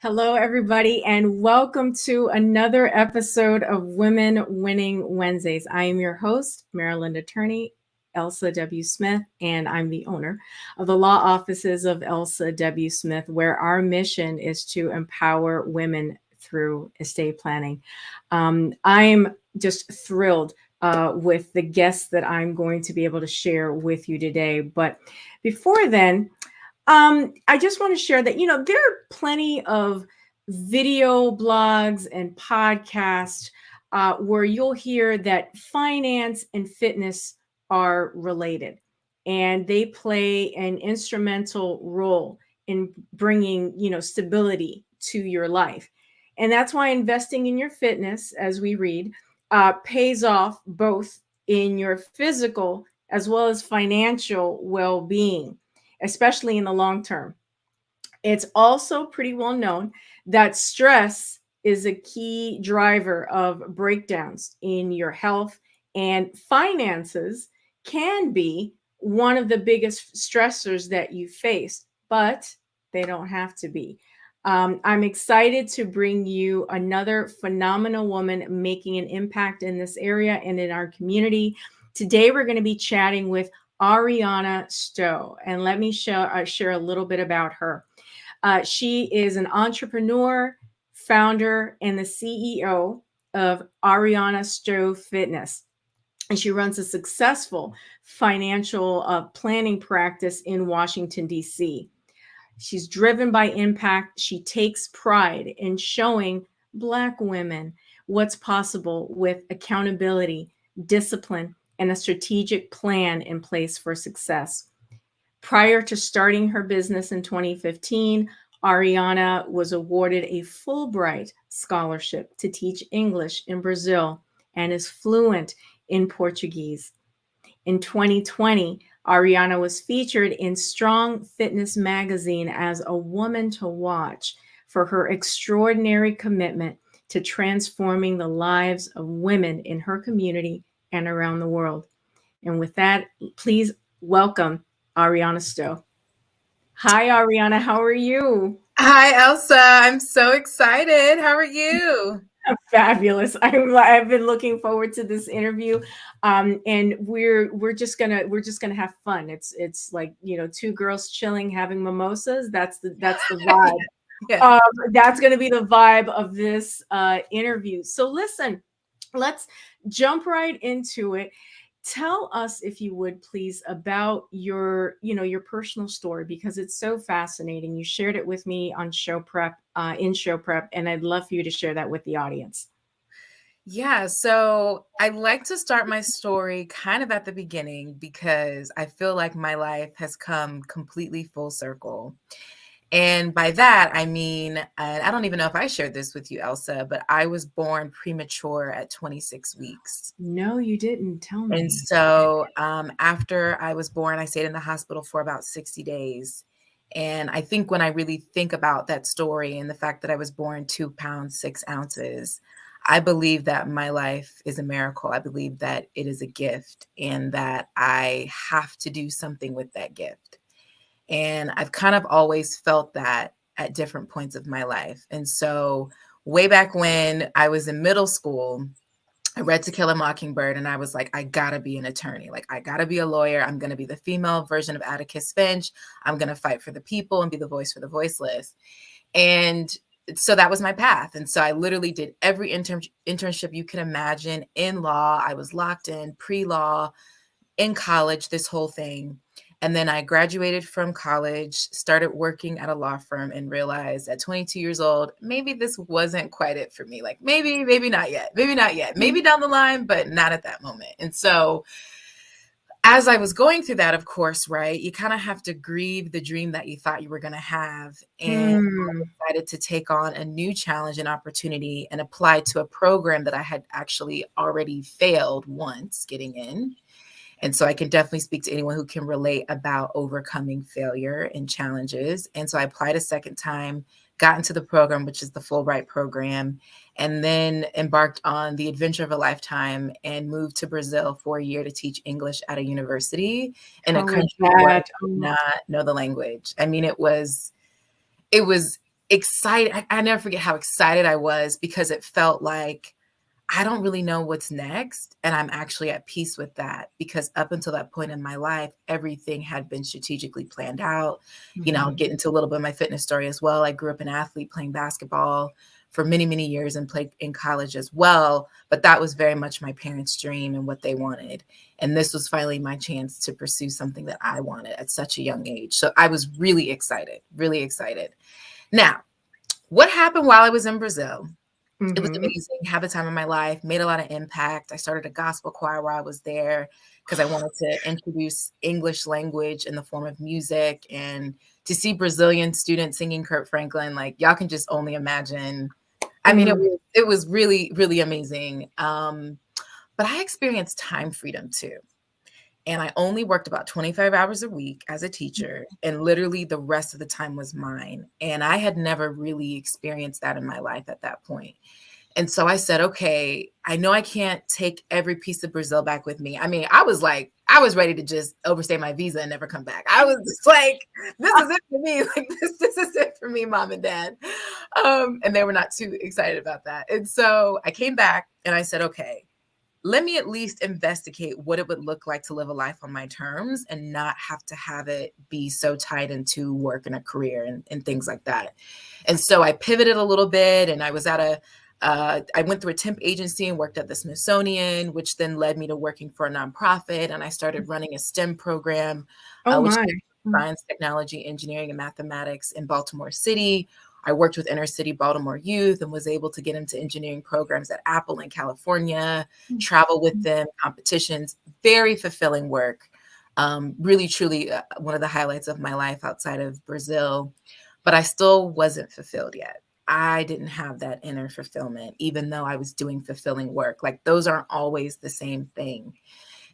Hello, everybody, and welcome to another episode of Women Winning Wednesdays. I am your host, Maryland Attorney Elsa W. Smith, and I'm the owner of the law offices of Elsa W. Smith, where our mission is to empower women through estate planning. I'm just thrilled with the guests that I'm going to be able to share with you today. But before then, I just want to share that, there are plenty of video blogs and podcasts where you'll hear that finance and fitness are related and they play an instrumental role in bringing, stability to your life. And that's why investing in your fitness, as we read, pays off both in your physical as well as financial well-being, especially in the long term. It's also pretty well known that stress is a key driver of breakdowns in your health, and finances can be one of the biggest stressors that you face, but they don't have to be. I'm excited to bring you another phenomenal woman making an impact in this area and in our community. Today, we're going to be chatting with Ariana Stowe, and let me share a little bit about her. She is an entrepreneur, founder, and the CEO of Ariana Stowe Fitness. And she runs a successful financial planning practice in Washington, D.C. She's driven by impact. She takes pride in showing Black women what's possible with accountability, discipline, and a strategic plan in place for success. Prior to starting her business in 2015, Ariana was awarded a Fulbright scholarship to teach English in Brazil and is fluent in Portuguese. In 2020, Ariana was featured in Strong Fitness magazine as a woman to watch for her extraordinary commitment to transforming the lives of women in her community and around the world. And with that, please welcome Ariana Stowe. Hi, Ariana. How are you? Hi, Elsa. I'm so excited. How are you? I'm fabulous. I've been looking forward to this interview, and we're just gonna have fun. It's like two girls chilling, having mimosas. That's the vibe. Yeah. That's gonna be the vibe of this interview. So listen, let's jump right into it. Tell us, if you would please, about your personal story, because it's so fascinating. You shared it with me on show prep, in show prep, and I'd love for you to share that with the audience. Yeah, so I like to start my story kind of at the beginning because I feel like my life has come completely full circle. And by that, I mean, and I don't even know if I shared this with you, Elsa, but I was born premature at 26 weeks. No, you didn't tell And me. so after I was born, I stayed in the hospital for about 60 days. And I think when I really think about that story and the fact that I was born 2 pounds, 6 ounces, I believe that my life is a miracle. I believe that it is a gift and that I have to do something with that gift. And I've kind of always felt that at different points of my life. And so way back when I was in middle school, I read To Kill a Mockingbird and I was like, I gotta be an attorney. Like, I gotta be a lawyer. I'm gonna be the female version of Atticus Finch. I'm gonna fight for the people and be the voice for the voiceless. And so that was my path. And so I literally did every internship you can imagine in law. I was locked in pre-law, in college, this whole thing. And then I graduated from college, started working at a law firm, and realized at 22 years old, maybe this wasn't quite it for me. Like maybe not yet, maybe not yet, maybe down the line, but not at that moment. And so as I was going through that, of course, right, you kind of have to grieve the dream that you thought you were going to have. And I decided to take on a new challenge and opportunity and apply to a program that I had actually already failed once getting in. And so I can definitely speak to anyone who can relate about overcoming failure and challenges. And so I applied a second time, got into the program, which is the Fulbright program, and then embarked on the adventure of a lifetime and moved to Brazil for a year to teach English at a university in a country where I did not know the language. I mean, it was excited. I never forget how excited I was because it felt like I don't really know what's next. And I'm actually at peace with that because up until that point in my life, everything had been strategically planned out. I'll get into a little bit of my fitness story as well. I grew up an athlete playing basketball for many, many years and played in college as well. But that was very much my parents' dream and what they wanted. And this was finally my chance to pursue something that I wanted at such a young age. So I was really excited, really excited. Now, what happened while I was in Brazil? It was amazing. Had the time of my life, made a lot of impact. I started a gospel choir while I was there because I wanted to introduce English language in the form of music, and to see Brazilian students singing Kurt Franklin, like y'all can just only imagine. I mean, it was really, really amazing. But I experienced time freedom too. And I only worked about 25 hours a week as a teacher, and literally the rest of the time was mine. And I had never really experienced that in my life at that point. And so I said, okay, I know I can't take every piece of Brazil back with me. I mean, I was ready to just overstay my visa and never come back. I was just like, this is it for me. Like, this is it for me, mom and dad. And they were not too excited about that. And so I came back and I said, okay, let me at least investigate what it would look like to live a life on my terms and not have to have it be so tied into work and a career and things like that. And so I pivoted a little bit, and I was at I went through a temp agency and worked at the Smithsonian, which then led me to working for a nonprofit. And I started running a STEM program, which is science, technology, engineering, and mathematics in Baltimore City. I worked with inner city Baltimore youth and was able to get into engineering programs at Apple in California, travel with them, competitions, very fulfilling work. Really, truly one of the highlights of my life outside of Brazil, but I still wasn't fulfilled yet. I didn't have that inner fulfillment, even though I was doing fulfilling work. Like, those aren't always the same thing.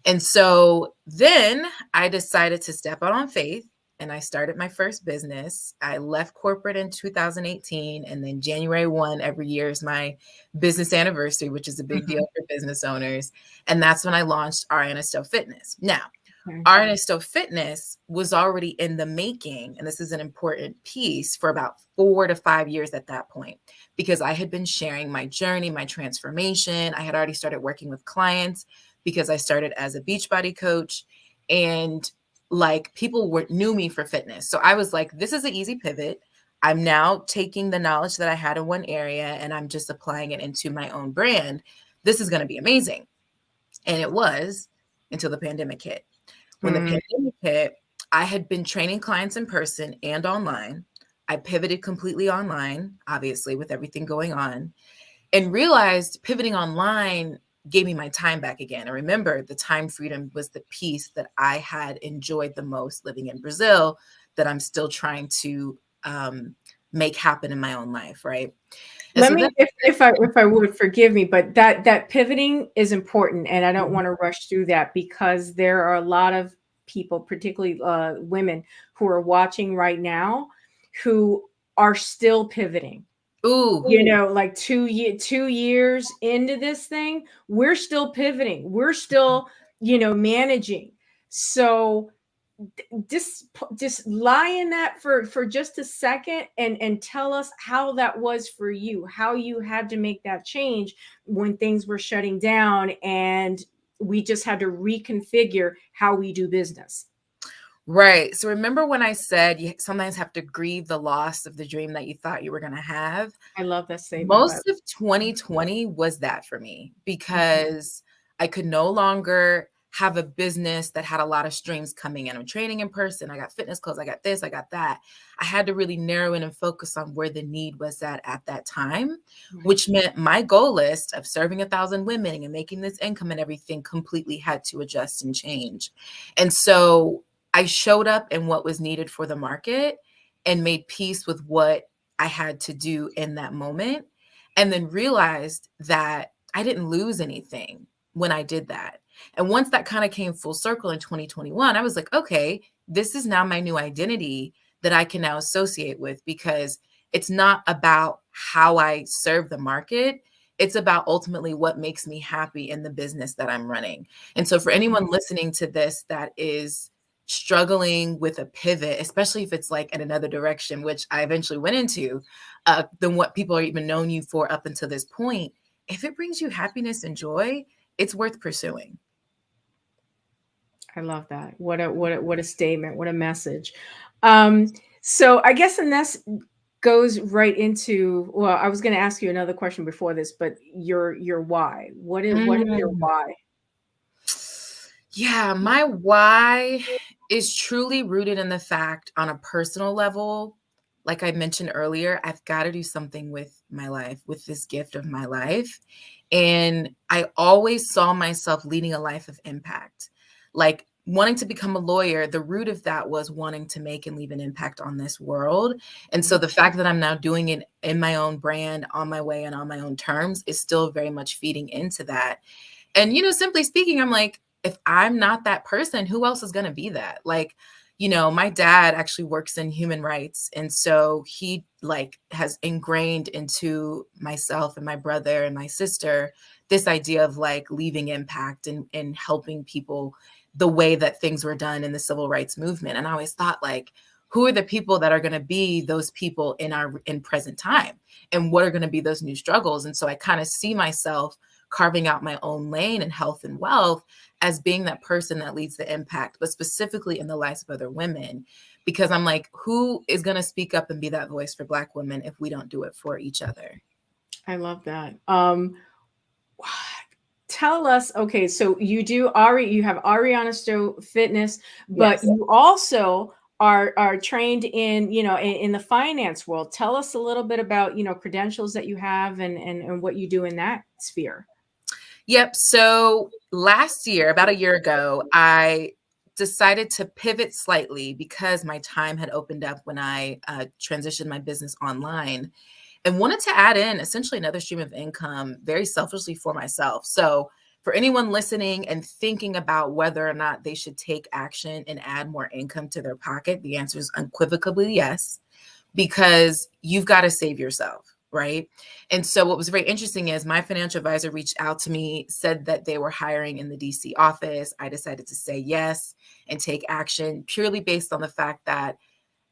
And so then I decided to step out on faith, and I started my first business. I left corporate in 2018, and then January 1 every year is my business anniversary, which is a big deal for business owners. And that's when I launched Ariana Stowe Fitness. Now, Ariana Stowe Fitness was already in the making, and this is an important piece, for about 4 to 5 years at that point, because I had been sharing my journey, my transformation. I had already started working with clients because I started as a Beachbody coach, and like, people knew me for fitness. So I was like, this is an easy pivot. I'm now taking the knowledge that I had in one area and I'm just applying it into my own brand. This is going to be amazing. And it was, until the pandemic hit. When the pandemic hit, I had been training clients in person and online. I pivoted completely online, obviously, with everything going on, and realized pivoting online gave me my time back again. And remember, the time freedom was the piece that I had enjoyed the most living in Brazil, that I'm still trying to make happen in my own life, right? And Let me, if I would, forgive me, but that pivoting is important, and I don't want to rush through that, because there are a lot of people, particularly women, who are watching right now who are still pivoting. Ooh. Like 2 years into this thing, we're still pivoting. We're still, managing. So just lie in that for just a second, and tell us how that was for you, how you had to make that change when things were shutting down and we just had to reconfigure how we do business. Right. So remember when I said you sometimes have to grieve the loss of the dream that you thought you were going to have? I love that statement. Most of 2020 was that for me, because I could no longer have a business that had a lot of streams coming in. I'm training in person. I got fitness clothes. I got this, I got that. I had to really narrow in and focus on where the need was at that time, which meant my goal list of serving 1,000 women and making this income and everything completely had to adjust and change. And so I showed up in what was needed for the market and made peace with what I had to do in that moment, and then realized that I didn't lose anything when I did that. And once that kind of came full circle in 2021, I was like, okay, this is now my new identity that I can now associate with, because it's not about how I serve the market. It's about ultimately what makes me happy in the business that I'm running. And so for anyone listening to this that is struggling with a pivot, especially if it's like in another direction, which I eventually went into, than what people are even known you for up until this point, if it brings you happiness and joy, it's worth pursuing. I love that. What a statement. What a message. So I guess, and this goes right into, well, I was going to ask you another question before this, but your why. What is your Mm. why? Yeah, my why is truly rooted in the fact on a personal level, like I mentioned earlier, I've got to do something with my life, with this gift of my life. And I always saw myself leading a life of impact. Like wanting to become a lawyer, the root of that was wanting to make and leave an impact on this world. And so Mhm. the fact that I'm now doing it in my own brand, on my way and on my own terms is still very much feeding into that. And, simply speaking, I'm like, if I'm not that person, who else is going to be that? Like, my dad actually works in human rights. And so he like has ingrained into myself and my brother and my sister this idea of like leaving impact and helping people the way that things were done in the civil rights movement. And I always thought like, who are the people that are going to be those people in present time? And what are going to be those new struggles? And so I kind of see myself carving out my own lane in health and wealth as being that person that leads the impact, but specifically in the lives of other women. Because I'm like, who is going to speak up and be that voice for Black women if we don't do it for each other? I love that. Tell us, okay, so you have Ariana Stowe Fitness, but Yes. you also are trained in, in the finance world. Tell us a little bit about, credentials that you have and what you do in that sphere. Yep. So last year, about a year ago, I decided to pivot slightly because my time had opened up when I transitioned my business online and wanted to add in essentially another stream of income very selfishly for myself. So, for anyone listening and thinking about whether or not they should take action and add more income to their pocket, the answer is unequivocally yes, because you've got to save yourself. Right. And so, what was very interesting is my financial advisor reached out to me, said that they were hiring in the DC office. I decided to say yes and take action purely based on the fact that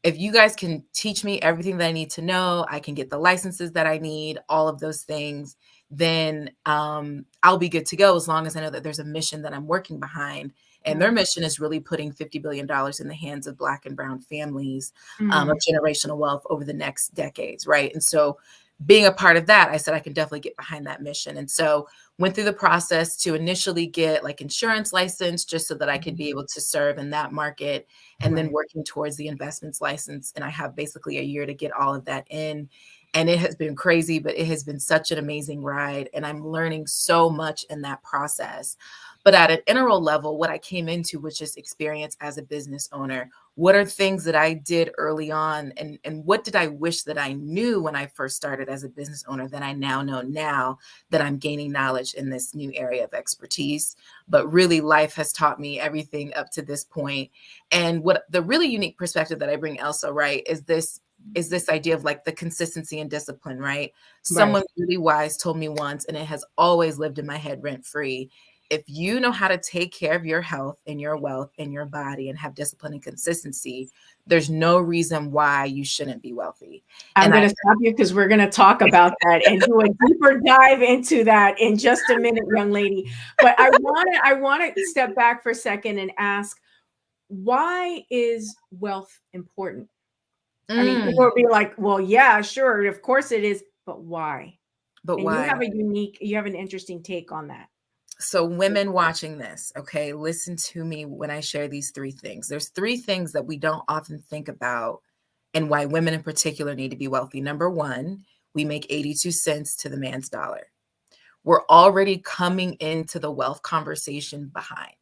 if you guys can teach me everything that I need to know, I can get the licenses that I need, all of those things, then I'll be good to go as long as I know that there's a mission that I'm working behind. And their Right. mission is really putting $50 billion in the hands of Black and Brown families of Mm, generational wealth over the next decades, right? And so being a part of that, I said I can definitely get behind that mission. And so went through the process to initially get like insurance license just so that I could be able to serve in that market and then right. working towards the investments license. And I have basically a year to get all of that in. And it has been crazy, but it has been such an amazing ride. And I'm learning so much in that process. But at an integral level, what I came into was just experience as a business owner. What are things that I did early on? And what did I wish that I knew when I first started as a business owner that I now know now that I'm gaining knowledge in this new area of expertise? But really, life has taught me everything up to this point. And what the really unique perspective that I bring, Elsa, right, is this idea of like the consistency and discipline, right? Right. Someone really wise told me once, and it has always lived in my head rent free. If you know how to take care of your health and your wealth and your body and have discipline and consistency, there's no reason why you shouldn't be wealthy. I'm And going I to stop you because we're going to talk about that and do a deeper dive into that in just a minute, young lady. But I want to step back for a second and ask, why is wealth important? I mean, people mm, will be like, well, yeah, sure, of course it is, but why? but And why? you have an interesting take on that. So, women watching this, okay, listen to me when I share these three things. There's three things that we don't often think about and why women in particular need to be wealthy. Number one, we make 82 cents to the man's dollar. We're already coming into the wealth conversation behind.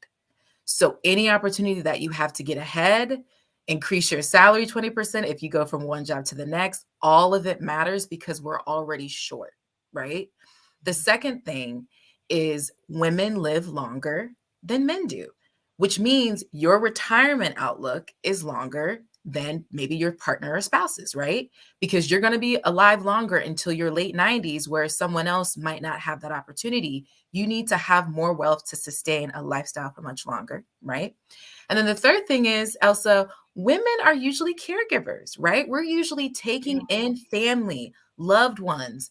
So, any opportunity that you have to get ahead, increase your salary 20% if you go from one job to the next, all of it matters because we're already short, right? The second thing is women live longer than men do, which means your retirement outlook is longer than maybe your partner or spouses, right? Because you're going to be alive longer until your late 90s, where someone else might not have that opportunity. You need to have more wealth to sustain a lifestyle for much longer, right? And then the third thing is, Elsa, women are usually caregivers, right? We're usually taking in family, loved ones,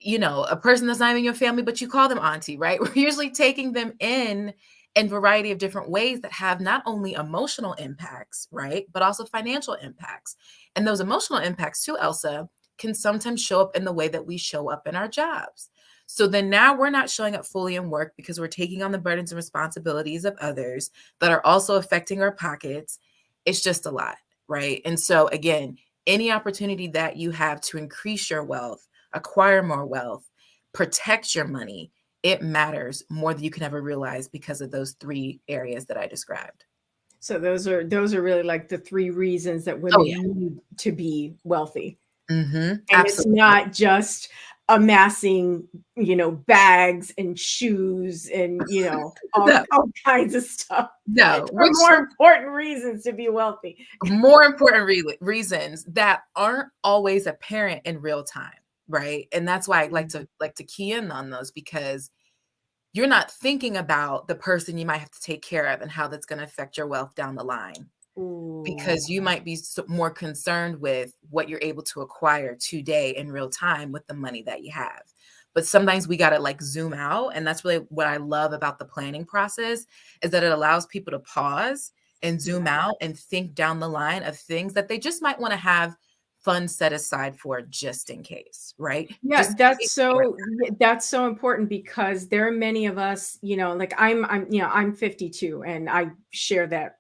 a person that's not even your family, but you call them auntie, right? We're usually taking them in variety of different ways that have not only emotional impacts, right, but also financial impacts. And those emotional impacts too, Elsa, can sometimes show up in the way that we show up in our jobs. So then now we're not showing up fully in work because we're taking on the burdens and responsibilities of others that are also affecting our pockets. It's just a lot, right? And so again, any opportunity that you have to increase your wealth, acquire more wealth, protect your money, it matters more than you can ever realize because of those three areas that I described. So those are really like the three reasons that Oh, women yeah. need to be wealthy. And it's Absolutely. not just amassing, bags and shoes and, all, No, all kinds of stuff. no, There are which more important reasons to be wealthy. more important reasons that aren't always apparent in real time, right? And that's why I like to key in on those, because you're not thinking about the person you might have to take care of and how that's going to affect your wealth down the line, Ooh. because you might be more concerned with what you're able to acquire today in real time with the money that you have. But sometimes we got to like zoom out. And that's really what I love about the planning process, is that it allows people to pause and zoom out and think down the line of things that they just might want to have funds set aside for just in case, right? Yeah, Just that's so important because there are many of us, like I'm 52 and I share that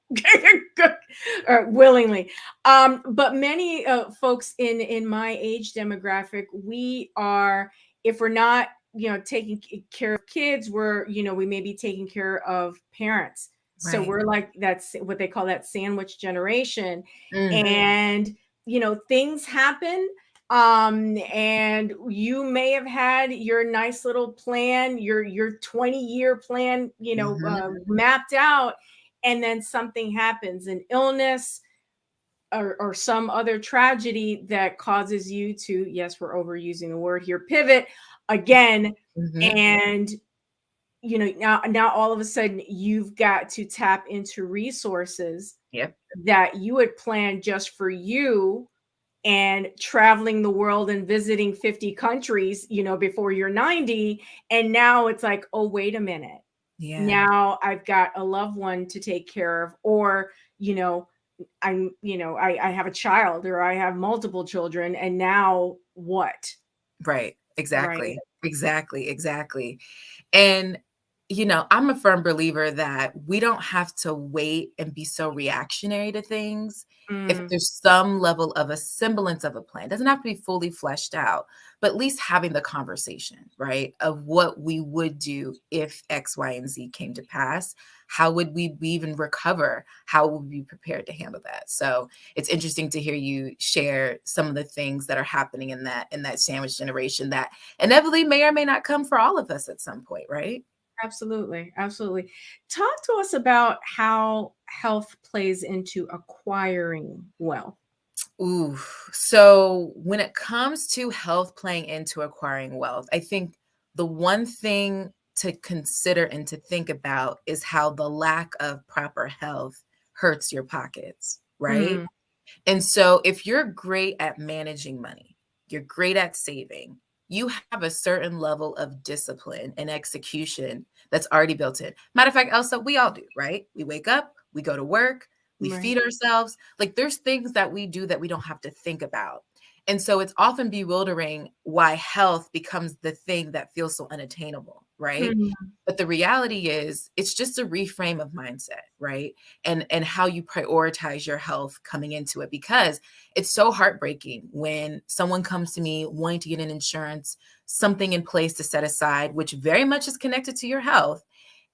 willingly. But many folks in my age demographic, we are, if we're not, taking care of kids, we may be taking care of parents. So right. we're like, that's what they call that sandwich generation. Mm, And, things happen, and you may have had your nice little plan, your 20-year plan, mapped out, and then something happens, an illness or some other tragedy that causes you to, yes, we're overusing the word here, pivot again. mhm. And now all of a sudden you've got to tap into resources Yep. that you had planned just for you, and traveling the world and visiting 50 countries, before you're 90. And now it's like, oh, wait a minute. Yeah. Now I've got a loved one to take care of, or, I have a child, or I have multiple children. And now what? Right. Right. Exactly. Exactly. Exactly. And, I'm a firm believer that we don't have to wait and be so reactionary to things. If Mm, there's some level of a semblance of a plan, it doesn't have to be fully fleshed out, but at least having the conversation, right, of what we would do if X, Y, and Z came to pass. How would we even recover? How would we be prepared to handle that? So it's interesting to hear you share some of the things that are happening in that sandwich generation that inevitably may or may not come for all of us at some point, right? absolutely. Absolutely. Talk to us about how health plays into acquiring wealth. Ooh, so when it comes to health playing into acquiring wealth, I think the one thing to consider and to think about is how the lack of proper health hurts your pockets, right? Mm, And so if you're great at managing money, you're great at saving, you have a certain level of discipline and execution that's already built in. Matter of fact, Elsa, we all do, right? We wake up, we go to work, we right. feed ourselves. Like there's things that we do that we don't have to think about. And so it's often bewildering why health becomes the thing that feels so unattainable, right? Mm, But the reality is it's just a reframe of mindset, right? And how you prioritize your health coming into it, because it's so heartbreaking when someone comes to me wanting to get an insurance, something in place to set aside, which very much is connected to your health.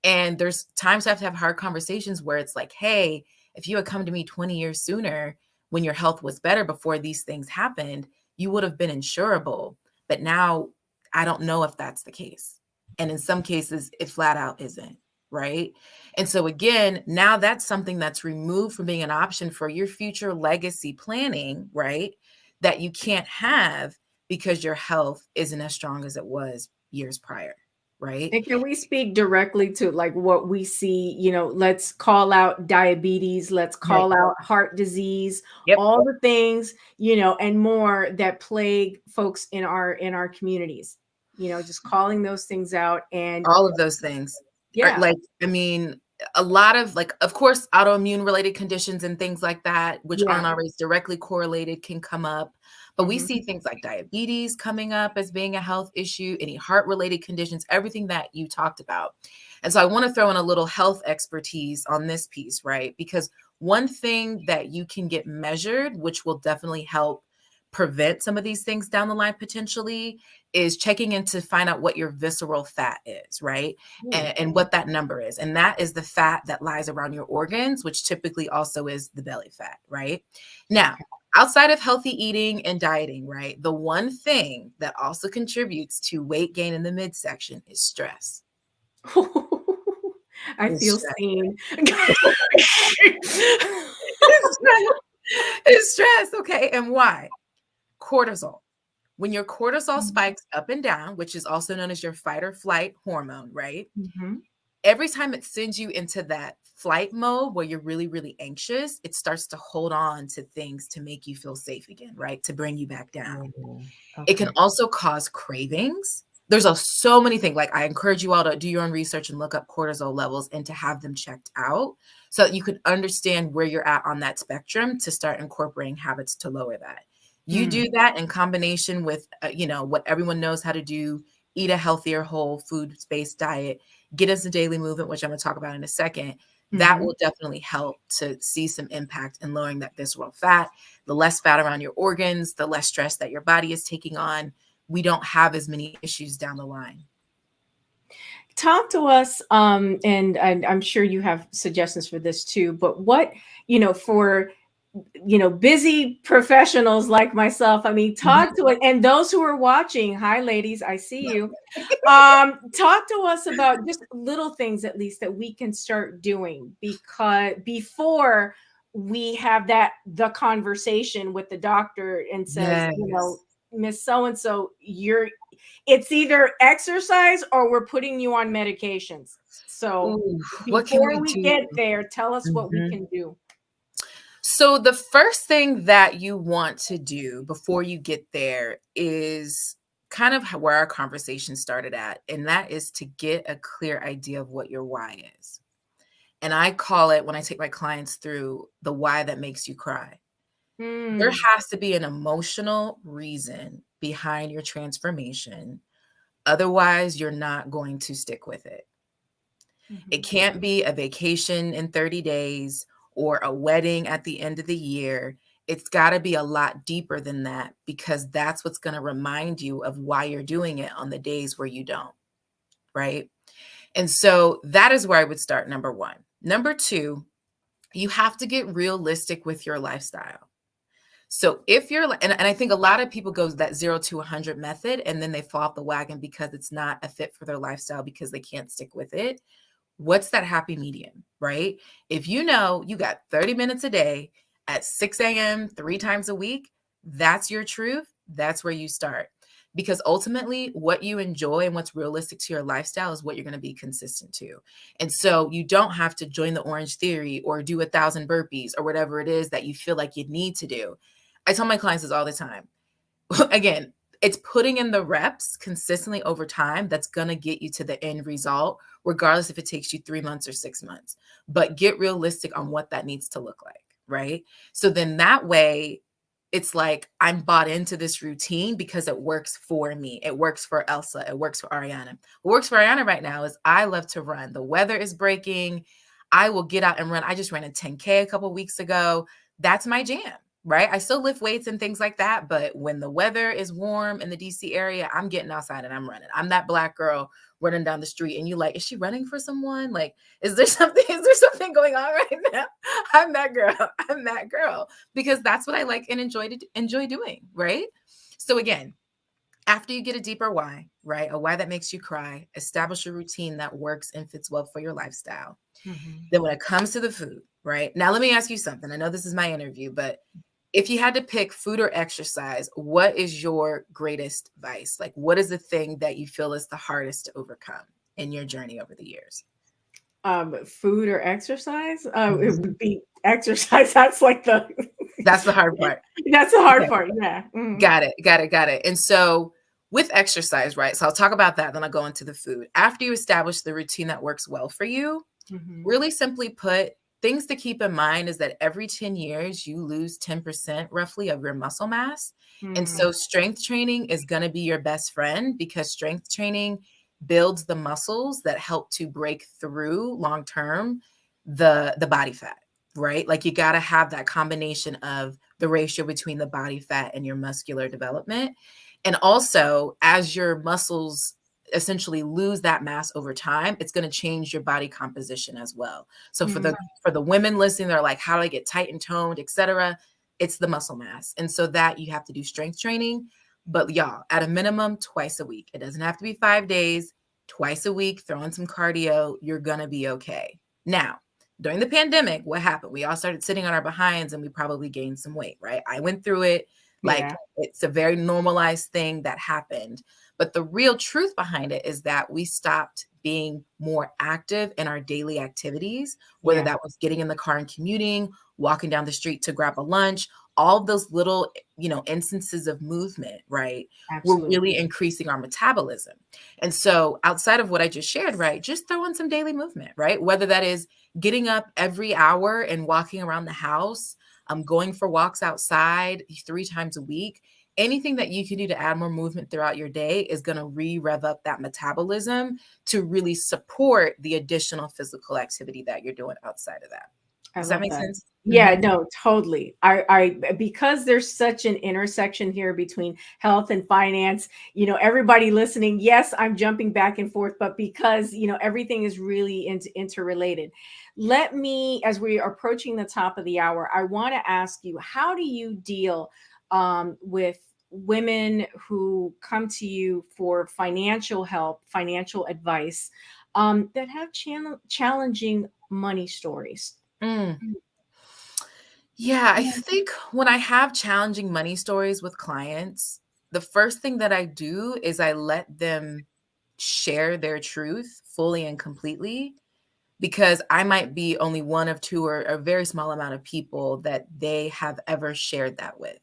And there's times I have to have hard conversations where it's like, hey, if you had come to me 20 years sooner when your health was better before these things happened, you would have been insurable. But now I don't know if that's the case. And in some cases, it flat out isn't. right? And so again, now that's something that's removed from being an option for your future legacy planning, right? That you can't have because your health isn't as strong as it was years prior, right? And can we speak directly to like what we see? Let's call out diabetes, let's Right. call out heart disease, Yep. all the things, and more that plague folks in our communities. Just calling those things out and All of those things are yeah. like, I mean, a lot of like, of course, autoimmune related conditions and things like that, which Yeah. aren't always directly correlated, can come up. But we Mhm. see things like diabetes coming up as being a health issue, any heart related conditions, everything that you talked about. And so I want to throw in a little health expertise on this piece, right? Because one thing that you can get measured, which will definitely help prevent some of these things down the line potentially, is checking in to find out what your visceral fat is, right? Ooh. And what that number is. And that is the fat that lies around your organs, which typically also is the belly fat, right? Now, Okay. outside of healthy eating and dieting, right? The one thing that also contributes to weight gain in the midsection is stress. I Is feel stress. seen. It's stress. It's stress. Okay. And why? Cortisol. When your cortisol spikes up and down, which is also known as your fight or flight hormone, right? Mhm. Every time it sends you into that flight mode where you're really, really anxious, it starts to hold on to things to make you feel safe again, right? To bring you back down. Oh, It can okay. also cause cravings. There's so many things. Like I encourage you all to do your own research and look up cortisol levels and to have them checked out so that you can understand where you're at on that spectrum to start incorporating habits to lower that. You Mm. do that in combination with, what everyone knows how to do, eat a healthier whole food-based diet, get us a daily movement, which I'm going to talk about in a second. That Mhm. will definitely help to see some impact in lowering that visceral fat. The less fat around your organs, the less stress that your body is taking on. We don't have as many issues down the line. Talk to us, and I'm sure you have suggestions for this too, but what, for busy professionals like myself, I mean, talk Mhm. to it, and those who are watching, hi ladies, I see you. Talk to us about just little things at least that we can start doing because before we have the conversation with the doctor and says, Yes. Miss So and so, it's either exercise or we're putting you on medications. So Ooh, what can we before we do? get there, tell us what we Mhm. can do. So the first thing that you want to do before you get there is kind of where our conversation started at, and that is to get a clear idea of what your why is. And I call it, when I take my clients through, the why that makes you cry. There Mm, has to be an emotional reason behind your transformation. Otherwise, you're not going to stick with it. It mhm. can't be a vacation in 30 days or a wedding at the end of the year. It's got to be a lot deeper than that because that's what's going to remind you of why you're doing it on the days where you don't, right? And so that is where I would start, number one. Number two, you have to get realistic with your lifestyle. So if you're, and I think a lot of people go that 0 to 100 method and then they fall off the wagon because it's not a fit for their lifestyle because they can't stick with it. What's that happy medium, right? If you know you got 30 minutes a day at 6 a.m., 3 times a week, that's your truth. That's where you start. Because ultimately, what you enjoy and what's realistic to your lifestyle is what you're going to be consistent to. And so you don't have to join the Orange Theory or do 1,000 burpees or whatever it is that you feel like you need to do. I tell my clients this all the time. Again, it's putting in the reps consistently over time that's going to get you to the end result, regardless if it takes you 3 months or 6 months. But get realistic on what that needs to look like, right? So then that way, it's like I'm bought into this routine because it works for me. It works for Elsa. It works for Ariana. What works for Ariana right now is I love to run. The weather is breaking. I will get out and run. I just ran a 10K a couple weeks ago. That's my jam, right? I still lift weights and things like that, but when the weather is warm in the DC area, I'm getting outside and I'm running. I'm that black girl running down the street and you like, is she running for someone? Like, is there something going on right now? I'm that girl. I'm that girl because that's what I like and enjoy doing, right? So again, After you get a deeper why, right? A why that makes you cry, establish a routine that works and fits well for your lifestyle. Mhm. Then when it comes to the food, right? Now, let me ask you something. I know this is my interview, but if you had to pick food or exercise, what is your greatest vice? Like, what is the thing that you feel is the hardest to overcome in your journey over the years? Food or exercise? It Mhm. would be exercise. That's like the That's the hard part. that's the hard Okay. part. Yeah. Mhm. Got it. Got it. Got it. And so with exercise, right? So I'll talk about that, then I'll go into the food. After you establish the routine that works well for you, Mhm. really simply put, things to keep in mind is that every 10 years, you lose 10% roughly of your muscle mass. And so Mhm. strength training is going to be your best friend because strength training builds the muscles that help to break through long term the body fat, right? Like you got to have that combination of the ratio between the body fat and your muscular development. And also, as your muscles essentially lose that mass over time, it's going to change your body composition as well. So Mhm. for the women listening, they're like, how do I get tight and toned, etc. It's the muscle mass. And so that you have to do strength training, but y'all, at a minimum twice a week. It doesn't have to be 5 days, twice a week, throw in some cardio, you're going to be okay. Now, during the pandemic, what happened? We all started sitting on our behinds and we probably gained some weight, right? I went through it. Like Yeah. it's a very normalized thing that happened. But the real truth behind it is that we stopped being more active in our daily activities, whether Yeah. that was getting in the car and commuting, walking down the street to grab a lunch, all of those little, instances of movement, right? Were Absolutely. really increasing our metabolism. And so outside of what I just shared, right, just throw in some daily movement, right? Whether that is getting up every hour and walking around the house, going for walks outside 3 times a week, anything that you can do to add more movement throughout your day is going to rev up that metabolism to really support the additional physical activity that you're doing outside of that. I Does that love make that. sense? Yeah, Mhm. no, totally. I because there's such an intersection here between health and finance, everybody listening, yes, I'm jumping back and forth, but because, everything is really interrelated. Let me, as we are approaching the top of the hour, I want to ask you, how do you deal with women who come to you for financial help, financial advice, that have challenging money stories? Mm. Yeah, I think when I have challenging money stories with clients, the first thing that I do is I let them share their truth fully and completely because I might be only one of two or a very small amount of people that they have ever shared that with,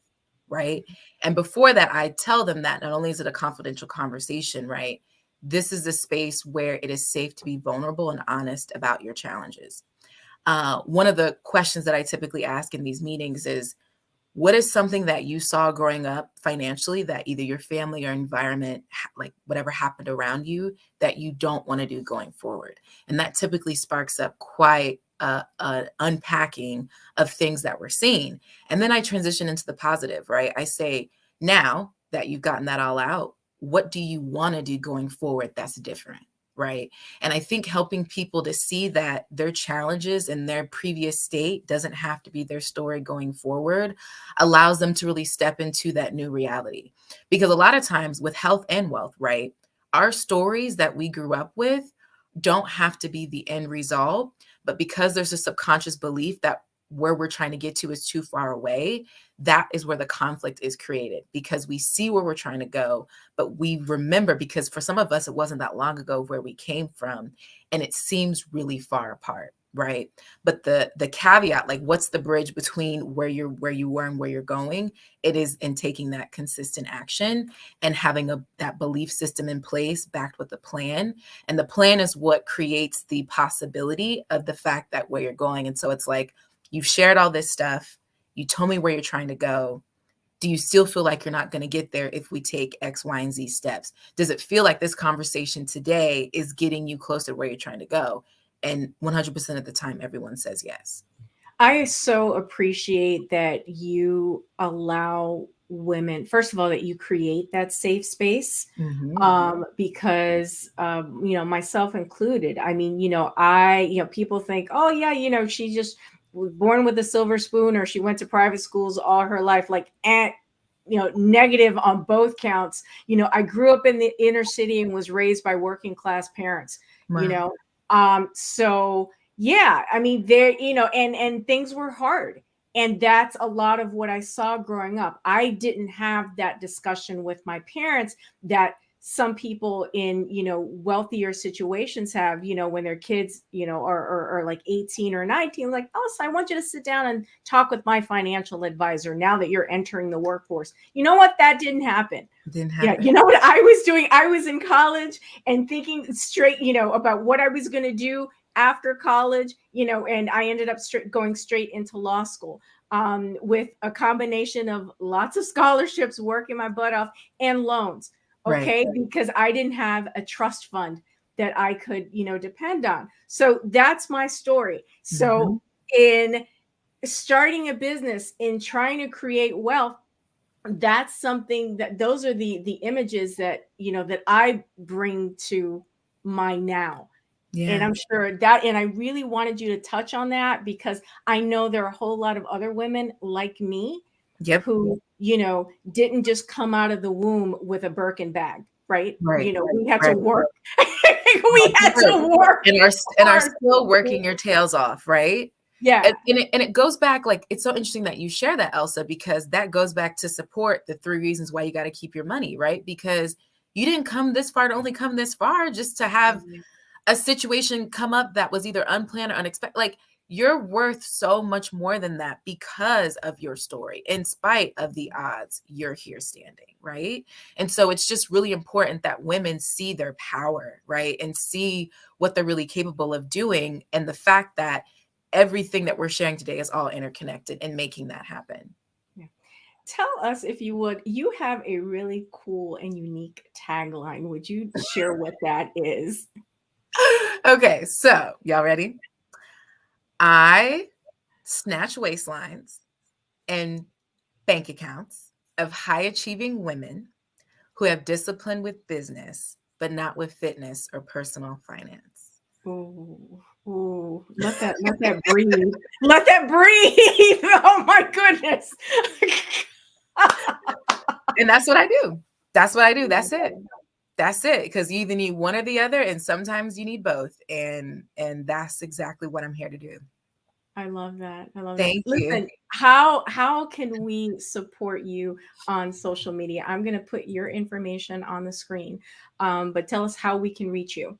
right? And before that, I tell them that not only is it a confidential conversation, right? This is a space where it is safe to be vulnerable and honest about your challenges. One of the questions that I typically ask in these meetings is, what is something that you saw growing up financially that either your family or environment, like whatever happened around you, that you don't want to do going forward? And that typically sparks up quite a unpacking of things that we're seeing. And then I transition into the positive, right? I say, now that you've gotten that all out, what do you want to do going forward that's different? Right. And I think helping people to see that their challenges in their previous state doesn't have to be their story going forward allows them to really step into that new reality. Because a lot of times with health and wealth, right, our stories that we grew up with don't have to be the end result. But because there's a subconscious belief that where we're trying to get to is too far away, that is where the conflict is created because we see where we're trying to go, but we remember because for some of us, it wasn't that long ago where we came from and it seems really far apart. Right. But the caveat, like what's the bridge between where you were and where you're going? It is in taking that consistent action and having that belief system in place backed with a plan. And the plan is what creates the possibility of the fact that where you're going. And so it's like you've shared all this stuff. You told me where you're trying to go. Do you still feel like you're not going to get there if we take X, Y, and Z steps? Does it feel like this conversation today is getting you closer to where you're trying to go? And 100% of the time, everyone says yes. I so appreciate that you allow women, first of all, that you create that safe space. Mhm. Because myself included. I mean, people think, oh yeah, she just was born with a silver spoon or she went to private schools all her life. Like, negative on both counts. I grew up in the inner city and was raised by working class parents, Wow. so yeah, I mean, there, and things were hard. And that's a lot of what I saw growing up. I didn't have that discussion with my parents that some people in wealthier situations have, when their kids are like 18 or 19, like, oh, so I want you to sit down and talk with my financial advisor now that you're entering the workforce. You know what? That didn't happen. Didn't Yeah, happen. you know what I was doing? I was in college and thinking straight, about what I was going to do after college, and I ended up going straight into law school, with a combination of lots of scholarships, working my butt off, and loans. Right. Okay, because I didn't have a trust fund that I could, depend on. So that's my story. So in starting a business, in trying to create wealth, that's something that those are the images that that I bring to my now. And Yeah. I'm sure that, and I really wanted you to touch on that because I know there are a whole lot of other women like me Yep. who, didn't just come out of the womb with a Birkin bag, right? Right. We had to Right. work. We had to work and are hard. still working your tails off, right? Yeah. And it goes back, like, it's so interesting that you share that, Elsa, because that goes back to support the 3 reasons why you got to keep your money, right? Because you didn't come this far to only come this far just to have a situation come up that was either unplanned or unexpected. Like, you're worth so much more than that because of your story. In spite of the odds, you're here standing, right? And so it's just really important that women see their power, right? And see what they're really capable of doing. And the fact that everything that we're sharing today is all interconnected and making that happen. Yeah. Tell us, if you would, you have a really cool and unique tagline. Would you share what that is? Okay, so y'all ready? I snatch waistlines and bank accounts of high achieving women who have discipline with business, but not with fitness or personal finance. Ooh, ooh, let that breathe. Let that breathe. Oh my goodness. And that's what I do. That's what I do. That's it. That's it. Because you either need one or the other, and sometimes you need both. And that's exactly what I'm here to do. I love that. I love that. Thank you. Listen, how can we support you on social media? I'm going to put your information on the screen, but tell us how we can reach you.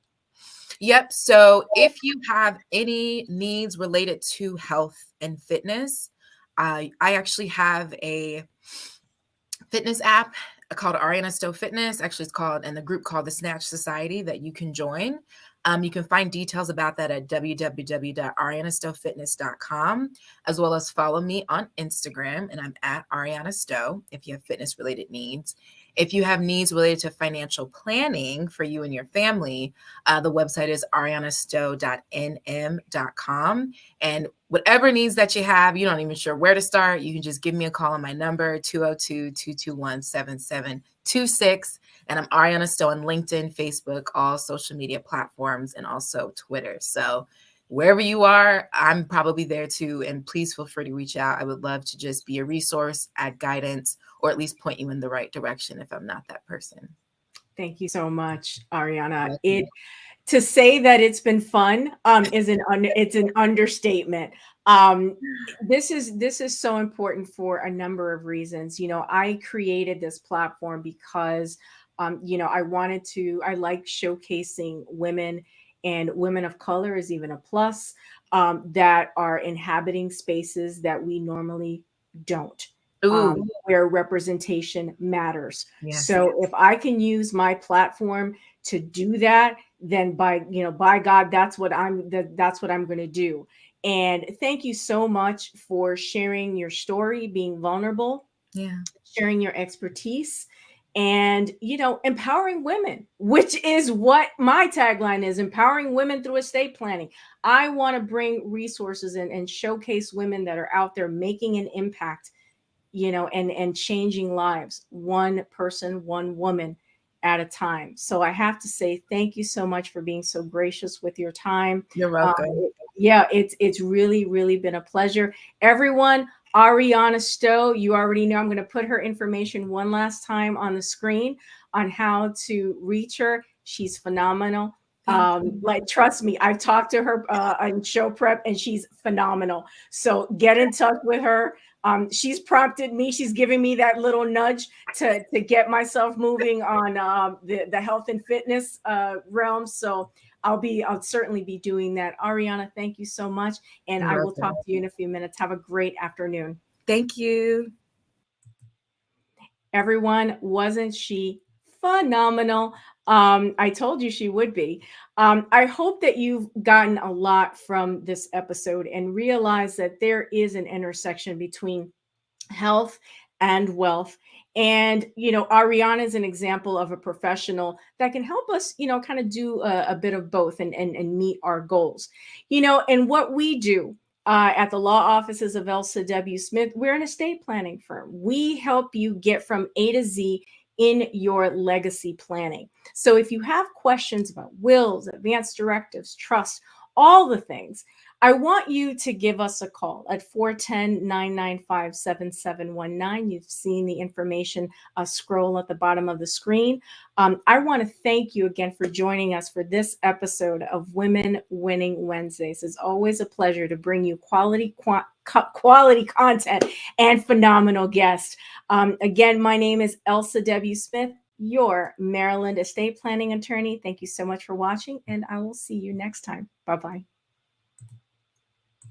Yep. So if you have any needs related to health and fitness, I actually have a fitness app called Ariana Stowe Fitness. Actually, it's called, and the group called the Snatch Society, that you can join. You can find details about that at www.arianastowefitness.com, as well as follow me on Instagram, and I'm at Ariana Stowe if you have fitness related needs. If you have needs related to financial planning for you and your family, the website is arianastowe.nm.com. And whatever needs that you have, you're not even sure where to start, you can just give me a call on my number, 202-221-7726. And I'm Ariana Stowe on LinkedIn, Facebook, all social media platforms, and also Twitter. So wherever you are, I'm probably there too. And please feel free to reach out. I would love to just be a resource, add guidance, or at least point you in the right direction if I'm not that person. Thank you so much, Ariana. To say that it's been fun it's an understatement. This is so important for a number of reasons. I created this platform because I like showcasing women, and women of color is even a plus, that are inhabiting spaces that we normally don't. Where representation matters. Yes. So if I can use my platform to do that, then by God, that's what I'm going to do. And thank you so much for sharing your story, being vulnerable, sharing your expertise, and empowering women, which is what my tagline is: empowering women through estate planning. I want to bring resources and showcase women that are out there making an impact, and changing lives, one person, one woman at a time. So I have to say thank you so much for being so gracious with your time. You're welcome. It's really, really been a pleasure. Everyone, Ariana Stowe, you already know I'm going to put her information one last time on the screen on how to reach her. She's phenomenal. Like, trust me, I've talked to her on show prep and she's phenomenal. So get in touch with her. She's prompted me. She's giving me that little nudge to get myself moving on the health and fitness realm. So I'll certainly be doing that. Ariana, thank you so much. And I will talk to you in a few minutes. Have a great afternoon. Thank you. Everyone, wasn't she phenomenal? I told you she would be. I hope that you've gotten a lot from this episode and realize that there is an intersection between health and wealth. And, Ariana is an example of a professional that can help us, kind of do a bit of both and meet our goals. And what we do at the law offices of Elsa W. Smith, we're an estate planning firm. We help you get from A to Z in your legacy planning. So if you have questions about wills, advance directives, trust, all the things, I want you to give us a call at 410-995-7719. You've seen the information scroll at the bottom of the screen. I want to thank you again for joining us for this episode of Women Winning Wednesdays. It's always a pleasure to bring you quality content and phenomenal guests. Again, my name is Elsa W. Smith, your Maryland estate planning attorney. Thank you so much for watching, and I will see you next time. Bye-bye.